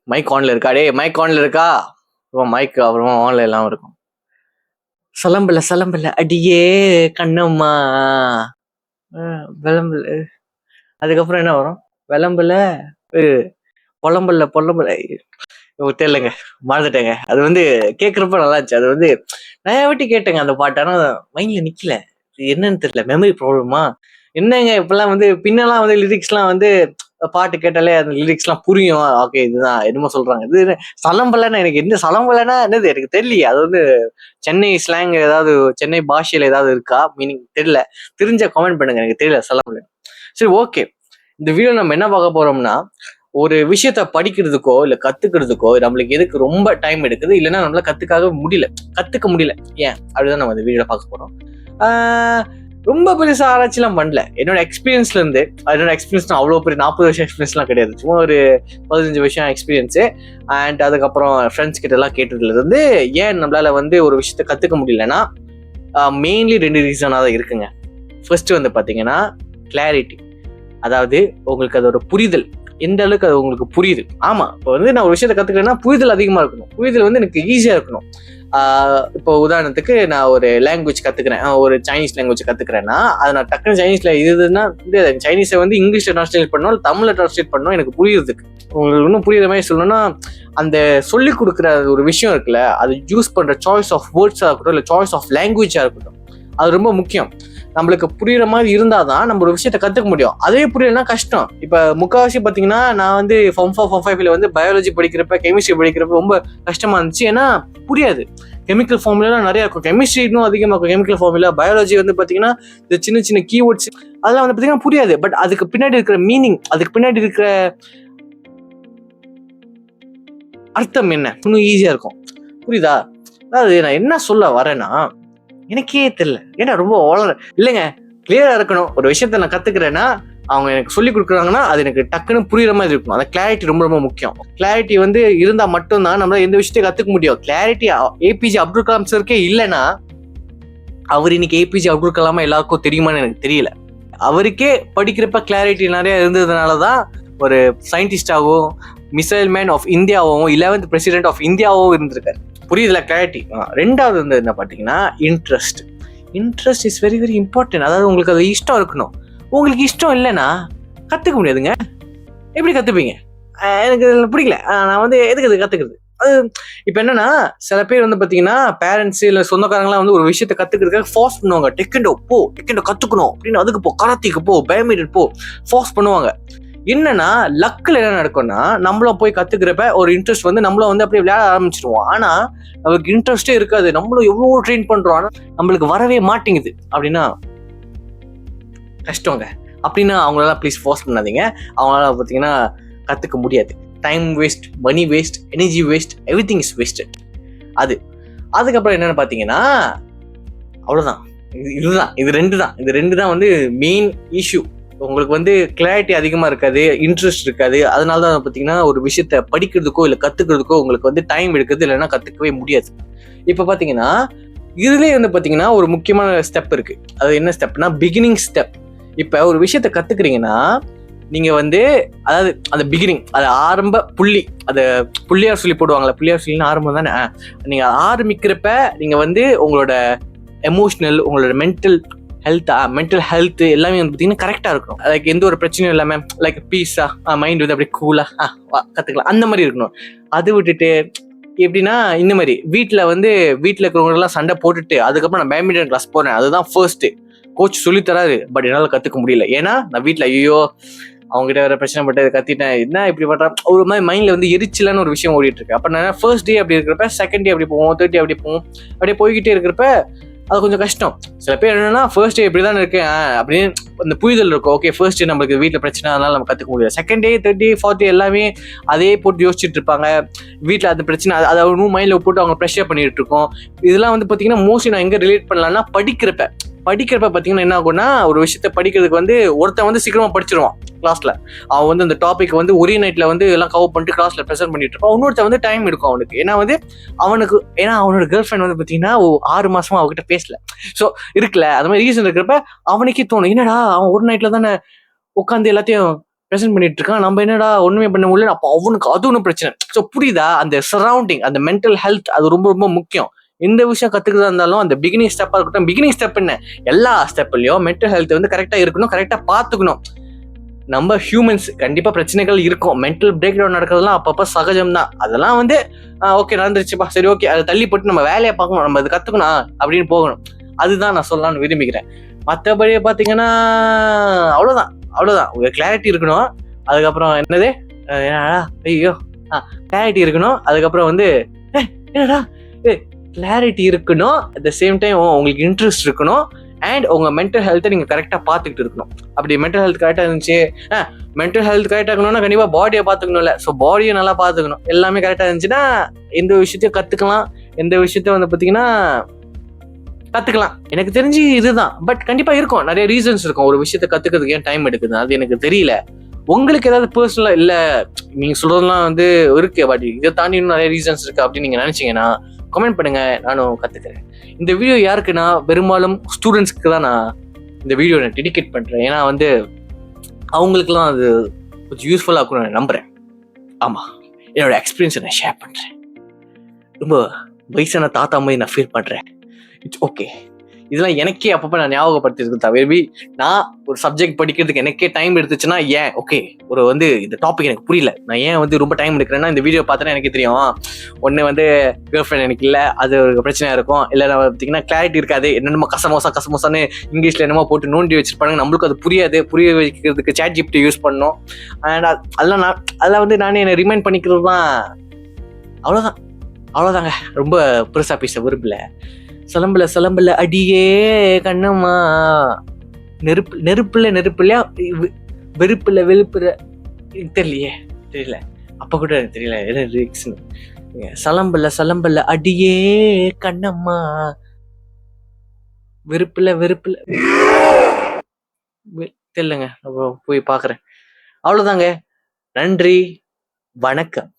Mic ஆன்ல இருக்கா? டேய் மைக் ஆன்ல இருக்கா? அப்புறம் மைக் அப்புறமா ஆன்ல எல்லாம் இருக்கும். சலம்பல அடியே கண்ணம்மா விளம்பல. அதுக்கப்புறம் என்ன வரும்? விளம்பல பொலம்பல தெரியலங்க, மறந்துட்டேங்க. அது வந்து கேட்கறப்ப நல்லா இருந்துச்சு. அது வந்து நிறைய வாட்டி கேட்டேங்க அந்த பாட்டு. ஆனா மைண்ட்ல நிக்கல. என்னன்னு தெரியல, மெமரி ப்ராப்ளமா என்னங்க? இப்பெல்லாம் வந்து பின்னெல்லாம் வந்து லிரிக்ஸ்லாம் வந்து பாட்டு கேட்டாலே அந்த லிரிக்ஸ்லாம் புரியும். ஓகே இதுதான் என்னமோ சொல்றாங்க. இது சலம்பலன்னா எனக்கு என்ன சலம்பலன்னா என்னது எனக்கு தெரியலையே. அது வந்து சென்னை ஸ்லாங் ஏதாவது, சென்னை பாஷையில ஏதாவது இருக்கா மீனிங் தெரியல. தெரிஞ்ச கமெண்ட் பண்ணுங்க, எனக்கு தெரியல சலம்பல. சரி ஓகே, இந்த வீடியோ நம்ம என்ன பார்க்க போறோம்னா, ஒரு விஷயத்த படிக்கிறதுக்கோ இல்ல கத்துக்கிறதுக்கோ நம்மளுக்கு எதுக்கு ரொம்ப டைம் எடுக்குது, இல்லைன்னா நம்மளால கத்துக்க முடியல ஏன் அப்படிதான் நம்ம இந்த வீடியோல பார்க்க போறோம். ரொம்ப பெருசா ஆராய்ச்சிலாம் பண்ணல. என்னோட எக்ஸ்பீரியன்ஸ்ல இருந்து, என்னோட எக்ஸ்பீரியன்ஸ் அவ்வளோ பெரிய 40 வருஷம் எக்ஸ்பீரியன்ஸ்லாம் கிடையாது. சும்மா ஒரு 15 வருஷம் எக்ஸ்பீரியன்ஸு. அண்ட் அதுக்கப்புறம் ஃப்ரெண்ட்ஸ் கிட்ட எல்லாம் கேட்டதுல இருந்து ஏன் நம்மளால வந்து ஒரு விஷயத்த கத்துக்க முடியலன்னா மெயின்லி 2 ரீசனா தான் இருக்குங்க. ஃபர்ஸ்ட் வந்து பாத்தீங்கன்னா கிளாரிட்டி, அதாவது உங்களுக்கு அதோட புரிதல், எந்த அளவுக்கு அது உங்களுக்கு புரியுது. ஆமா, இப்போ வந்து நான் ஒரு விஷயத்த கத்துக்கிறேன்னா புரிதல் அதிகமா இருக்கணும். புரிதல் வந்து எனக்கு ஈஸியா இருக்கணும். இப்போ உதாரணத்துக்கு நான் ஒரு லாங்குவேஜ் கத்துக்கிறேன், ஒரு சைனீஸ் லாங்குவேஜ் கத்துக்கிறேன்னா அதை நான் டக்குனு சைனீஸ்ல இதுன்னா சைனீஸை வந்து இங்கிலீஷ்ல டிரான்ஸ்லேட் பண்ணணும், தமிழ்ல டிரான்ஸ்லேட் பண்ணணும் எனக்கு புரியுறதுக்கு. உங்களுக்கு இன்னும் புரியுற மாதிரி சொல்லணும்னா, அந்த சொல்லி கொடுக்குற ஒரு விஷயம் இருக்குல்ல, அது யூஸ் பண்ற சாய்ஸ் ஆஃப் வேர்ட்ஸா இருக்கட்டும் இல்ல சாய்ஸ் ஆஃப் லாங்குவேஜா இருக்கட்டும், அது ரொம்ப முக்கியம். நம்மளுக்கு புரியுற மாதிரி இருந்தாதான் நம்ம ஒரு விஷயத்த கத்துக்க முடியும். அதே புரியலன்னா கஷ்டம். இப்ப முக்கால்வாசி பாத்தீங்கன்னா நான் வந்து ஃபார்ம் 4 ஃபார்ம் 5 வந்து பயாலஜி படிக்கிறப்ப கெமிஸ்ட்ரி படிக்கிறப்ப ரொம்ப கஷ்டமா இருந்துச்சு. ஏன்னா புரியாது. கெமிக்கல் ஃபார்முலா நிறைய இருக்கும், கெமிஸ்ட்ரி இன்னும் அதிகமா இருக்கும். கெமிக்கல் ஃபார்முலா, பயாலஜி வந்து பாத்தீங்கன்னா இந்த சின்ன சின்ன கீவேர்ட்ஸ் அதெல்லாம் வந்து பாத்தீங்கன்னா புரியாது. பட் அதுக்கு பின்னாடி இருக்கிற மீனிங், அதுக்கு பின்னாடி இருக்கிற அர்த்தம் என்ன இன்னும் ஈஸியா இருக்கும். புரியுதா? அதாவது நான் என்ன சொல்ல வரேன்னா, எனக்கே தெரியல ஏன்னா ரொம்ப இல்லைங்க. கிளியரா இருக்கணும். ஒரு விஷயத்த நான் கத்துக்கிறேன்னா அவங்க எனக்கு சொல்லி கொடுக்குறாங்கன்னா அது எனக்கு டக்குன்னு புரியுற மாதிரி இருக்கணும். அந்த கிளாரிட்டி ரொம்ப ரொம்ப முக்கியம். கிளாரிட்டி வந்து இருந்தா மட்டும்தான் நம்மளால எந்த விஷயத்தையும் கத்துக்க முடியும். கிளாரிட்டி ஏபிஜே அப்துல் கலாம் சருக்கே இல்லைன்னா, அவர் இன்னைக்கு ஏபிஜே அப்துல் கலாமா எல்லாருக்கும் தெரியுமான்னு எனக்கு தெரியல. அவருக்கே படிக்கிறப்ப கிளாரிட்டி நிறைய இருந்ததுனாலதான் ஒரு சயின்டிஸ்டாகவும் மிசைல் மேன் ஆஃப் இந்தியாவும் 11th பிரசிடென்ட் ஆஃப் இந்தியாவும் இருந்திருக்காரு. புரியுதுல கிளாரிட்டி. ரெண்டாவது வந்து என்ன பாத்தீங்கன்னா interest. Interest is very very important. அதாவது உங்களுக்கு அது இஷ்டம் இருக்கணும். உங்களுக்கு இஷ்டம் இல்லைன்னா கத்துக்க முடியாதுங்க. எப்படி கத்துப்பீங்க? எனக்கு பிடிக்கல, நான் வந்து எதுக்கு இது கத்துக்கிறது? அது இப்ப என்னன்னா, சில பேர் வந்து பாத்தீங்கன்னா பேரண்ட்ஸ் இல்ல சொந்தக்காரங்களாம் வந்து ஒரு விஷயத்த கத்துக்கிறதுக்காக ஃபோர்ஸ் பண்ணுவாங்க. டெக்கண்டோ கத்துக்கணும் அப்படின்னு, அதுக்கு போ, கராத்தேக்கு போ, பேட்மிண்டன் போ, ஃபோர்ஸ் பண்ணுவாங்க. என்னன்னா லக்ல என்ன நடக்கும்னா, நம்மளும் போய் கத்துக்கிறப்ப ஒரு இன்ட்ரெஸ்ட் வந்து நம்மளும் வந்து அப்படியே விளையாட ஆரம்பிச்சிருவோம். ஆனா நமக்கு இன்ட்ரெஸ்டே இருக்காது. நம்மளும் எவ்வளவு ட்ரெயின் பண்றோம், ஆனா நம்மளுக்கு வரவே மாட்டேங்குது. அப்படின்னா கஷ்டங்க. அப்படின்னா அவங்களெல்லாம் ப்ளீஸ் ஃபோர்ஸ் பண்ணாதீங்க. அவங்களால பார்த்தீங்கன்னா கத்துக்க முடியாது. Time waste, money waste, energy waste, everything is wasted. அதுக்கப்புறம் என்னன்னு பார்த்தீங்கன்னா அவ்வளோதான். இது ரெண்டு தான் வந்து மெயின் இஷ்யூ. உங்களுக்கு வந்து கிளாரிட்டி அதிகமா இருக்காது, இன்ட்ரெஸ்ட் இருக்காது. அதனாலதான் பாத்தீங்கன்னா ஒரு விஷயத்த படிக்கிறதுக்கோ இல்ல கத்துக்கிறதுக்கோ உங்களுக்கு வந்து டைம் எடுக்குது, இல்லைன்னா கத்துக்கவே முடியாது. இப்ப பாத்தீங்கன்னா இதுலயே வந்து பாத்தீங்கன்னா ஒரு முக்கியமான ஸ்டெப் இருக்கு. அது என்ன ஸ்டெப்னா பிகினிங் ஸ்டெப். இப்ப ஒரு விஷயத்த கத்துக்கிறீங்கன்னா நீங்க வந்து, அதாவது அந்த பிகினிங், அது ஆரம்ப புள்ளி, அது புள்ளியார் சொல்லி போடுவாங்களா, புள்ளியார் சொல்லி ஆரம்பம் தானே. நீங்க ஆரம்பிக்கிறப்ப நீங்க வந்து உங்களோட எமோஷனல், உங்களோட மென்டல் ஹெல்த் எல்லாமே வந்து பார்த்தீங்கன்னா கரெக்டாக இருக்கணும். லைக் எந்த ஒரு பிரச்சனையும் இல்லாமல் லைக் பீஸா மைண்ட் வந்து அப்படியே கூலாக கற்றுக்கலாம், அந்த மாதிரி இருக்கணும். அது விட்டுட்டு எப்படின்னா இந்த மாதிரி வீட்டில் இருக்கிறவங்கலாம் சண்டை போட்டுட்டு அதுக்கப்புறம் நான் பேட்மிண்டன் கிளாஸ் போறேன், அதுதான் ஃபர்ஸ்ட் கோச் சொல்லி தராரு, பட் என்னால் கற்றுக்க முடியல. ஏன்னா நான் வீட்டில் ஐயோ அவங்ககிட்ட வேற பிரச்சனை பட்டு கத்திட்டேன், என்ன இப்படி பண்றேன், ஒரு மாதிரி மைண்ட்ல வந்து எரிச்சலான ஒரு விஷயம் ஓடிட்டு இருக்கு. அப்ப நான் ஃபர்ஸ்ட் டே அப்படி இருக்கிறப்ப, செகண்ட் டே அப்படி போவோம், தேர்ட் டே அப்படி போவோம், அப்படியே போய்கிட்டே இருக்கிறப்ப அது கொஞ்சம் கஷ்டம். சில பேர் என்னன்னா ஃபர்ஸ்ட் டே இப்படிதான் இருக்கு அப்படின்னு அந்த புரிதல் இருக்கும். ஓகே ஃபர்ஸ்ட் டே நம்மளுக்கு வீட்டில் பிரச்சனை, அதனால நம்ம கற்றுக்க முடியாது. Second day, third day, fourth day எல்லாமே அதே போட்டு யோசிச்சுட்டு இருப்பாங்க. வீட்டில் அது பிரச்சனை, அதை இன்னும் மைண்டில் போட்டு அவங்க ப்ரெஷர் பண்ணிட்டு இருக்கோம். இதெல்லாம் வந்து பார்த்தீங்கன்னா மோஸ்ட்லி நான் எங்கே ரிலேட் பண்ணலாம்னா படிக்கிறப்ப பார்த்தீங்கன்னா என்ன ஆகும்னா, ஒரு விஷயத்த படிக்கிறதுக்கு வந்து ஒருத்தன் வந்து சீக்கிரமா படிச்சிருவான் கிளாஸ்ல. அவன் வந்து அந்த டாபிக் வந்து ஒரே நைட்ல வந்து எல்லாம் கவர் பண்ணிட்டு கிளாஸ்ல ப்ரெசென்ட் பண்ணிட்டு இருப்பான். இன்னொருத்த வந்து டைம் எடுக்கும் அவனுக்கு. ஏன்னா அவனோட கேர்ள் ஃப்ரெண்ட் வந்து பார்த்தீங்கன்னா 6 மாசமா அவகிட்ட பேசல. ஸோ இருக்குல்ல, அது மாதிரி ரீசன் இருக்கிறப்ப அவனுக்கே தோணும், என்னடா அவன் ஒரு நைட்ல தானே உட்காந்து எல்லாத்தையும் ப்ரெசென்ட் பண்ணிட்டு இருக்கான். நம்ம என்னடா ஒண்ணுமே பண்ண முடியல. அப்போ அவனுக்கு அது ஒன்றும் பிரச்சனை. ஸோ புரியுதா? அந்த சரௌண்டிங், அந்த மென்டல் ஹெல்த் அது ரொம்ப ரொம்ப முக்கியம். எந்த விஷயம் கத்துக்கிறதா இருந்தாலும் அந்த பிகினிங் ஸ்டெப்பா இருக்கட்டும். பிகினிங் ஸ்டெப் என்ன, எல்லா ஸ்டெப்லயும் மென்டல் ஹெல்த் வந்து கரெக்டா இருக்கணும், கரெக்டா பாத்துக்கணும். நம்ம ஹியூமன்ஸ் கண்டிப்பா பிரச்சனைகள் இருக்கும். மென்டல் பிரேக் டவுன் நடக்கிறதுலாம் அப்பப்ப சகஜம் தான். அதெல்லாம் வந்து ஓகே நடந்துருச்சுப்பா, சரி ஓகே, அதை தள்ளி போட்டு நம்ம வேலையை பார்க்கணும், நம்ம அது கத்துக்கணும் அப்படின்னு போகணும். அதுதான் நான் சொல்லலாம்னு விரும்புகிறேன். மற்றபடி பாத்தீங்கன்னா அவ்வளவுதான், அவ்வளவுதான். உங்க கிளாரிட்டி இருக்கணும். அதுக்கப்புறம் என்னது, ஐயோ கிளாரிட்டி இருக்கணும். அதுக்கப்புறம் வந்து என்னடா கிளாரிட்டி இருக்கணும். அட் த சேம் டைம் உங்களுக்கு இன்ட்ரெஸ்ட் இருக்கணும். அண்ட் உங்க மென்டல் ஹெல்த்தை நீங்க கரெக்டா பாத்துக்கிட்டு இருக்கணும். அப்படி மென்டல் ஹெல்த் கரெக்டா இருந்துச்சு, மென்டல் ஹெல்த் கரெக்டா இருக்கணும்னா கண்டிப்பா பாடியை பாத்துக்கணும்ல. ஸோ பாடியை நல்லா பாத்துக்கணும். எல்லாமே கரெக்டா இருந்துச்சுன்னா எந்த விஷயத்தையும் கத்துக்கலாம், எந்த விஷயத்த வந்து பாத்தீங்கன்னா கத்துக்கலாம். எனக்கு தெரிஞ்சு இதுதான். பட் கண்டிப்பா இருக்கும், நிறைய ரீசன்ஸ் இருக்கும் ஒரு விஷயத்த கத்துக்கிறதுக்கு ஏன் டைம் எடுக்குது, அது எனக்கு தெரியல. உங்களுக்கு ஏதாவது பர்சனலா இல்ல நீங்க சொல்றதெல்லாம் வந்து இருக்கு, பட் இதை தாண்டி இன்னும் நிறைய ரீசன்ஸ் இருக்கு அப்படின்னு நீங்க நினைச்சீங்கன்னா கமெண்ட் பண்ணுங்க, நானும் கத்துக்கிறேன். இந்த வீடியோ யாருக்குன்னா பெரும்பாலும் ஸ்டூடெண்ட்ஸ்க்கு தான் நான் இந்த வீடியோ நான் டெடிகேட் பண்றேன். ஏன்னா வந்து அவங்களுக்குலாம் அது கொஞ்சம் யூஸ்ஃபுல்லா இருக்கும்னு நான் நம்புறேன். ஆமா, என்னோட எக்ஸ்பீரியன்ஸை நான் ஷேர் பண்றேன். ரொம்ப வயசான தாத்தா மாதிரி நான் ஃபீல் பண்றேன். It's okay. இதெல்லாம் எனக்கே அப்பப்போ நான் ஞாபகப்படுத்திருக்கு. தவிர நான் ஒரு சப்ஜெக்ட் படிக்கிறதுக்கு எனக்கே டைம் எடுத்துச்சுன்னா ஏன் ஓகே, ஒரு வந்து இந்த டாபிக் எனக்கு புரியல, நான் ஏன் வந்து ரொம்ப டைம் எடுக்கிறேன்னா இந்த வீடியோ பார்த்தோன்னா எனக்கு தெரியும். ஒன்று வந்து கேர்ள் ஃப்ரெண்ட் எனக்கு இல்லை, அது ஒரு பிரச்சனையாக இருக்கும். இல்லை நம்ம பார்த்தீங்கன்னா கிளாரிட்டி இருக்காது, என்னென்னமோ கசமோசான்னு இங்கிலீஷில் என்னமோ போட்டு நோண்டி வச்சிருப்பாங்க, நம்மளுக்கு அது புரியாது. புரிய வைக்கிறதுக்கு சாட் ஜிபிடி யூஸ் பண்ணணும். அண்ட் அதெல்லாம் வந்து நானே என்னை ரிமைண்ட் பண்ணிக்கிறது தான். அவ்வளோதாங்க. ரொம்ப பெருசாக பேச விரும்பல. சலம்புல அடியே கண்ணம்மா, நெருப்புல வெறுப்புல தெரியல. அப்ப கூட தெரியல என்ன லிரிக்ஸ்னு. சலம்புல அடியே கண்ணம்மா, வெறுப்புல தெரியலங்க. போய் பாக்குறேன். அவ்வளவுதாங்க. நன்றி, வணக்கம்.